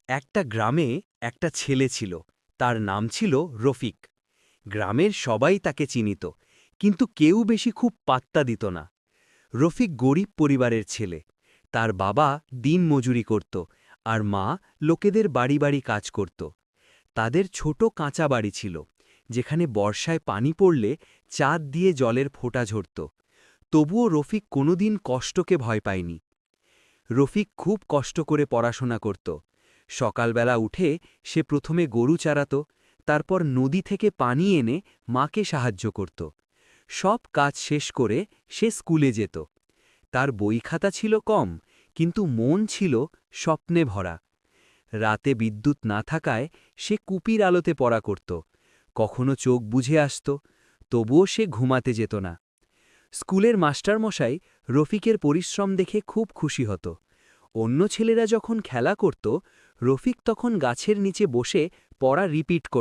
একটা গ্রামে একটা ছেলে ছিল। তার নাম ছিল রফিক। গ্রামের সবাই তাকে চিনিত, কিন্তু কেউ বেশি খুব পাত্তা দিত না। রফিক গরিব পরিবারের ছেলে। তার বাবা দিন মজুরি করত, আর মা লোকেদের বাড়ি বাড়ি কাজ করত। তাদের ছোট কাঁচা বাড়ি ছিল, যেখানে বর্ষায় পানি পড়লে চাঁদ দিয়ে জলের ফোঁটা ঝরত। তবুও রফিক কোনোদিন কষ্টকে ভয় পায়নি। রফিক খুব কষ্ট করে পড়াশোনা করত। সকালবেলা উঠে সে প্রথমে গরু চারাত, তারপর নদী থেকে পানি এনে মাকে সাহায্য করত। সব কাজ শেষ করে সে স্কুলে যেত। তার বই খাতা ছিল কম, কিন্তু মন ছিল স্বপ্নে ভরা। রাতে বিদ্যুৎ না থাকায় সে কুপির আলোতে পড়া করত। কখনো চোখ বুঝে আসত, তবুও সে ঘুমাতে যেত না। স্কুলের মাস্টারমশাই রফিকের পরিশ্রম দেখে খুব খুশি হতো। অন্য ছেলেরা যখন খেলা করত, রফিক তখন গাছের নিচে বসে পড়া রিপিট করত।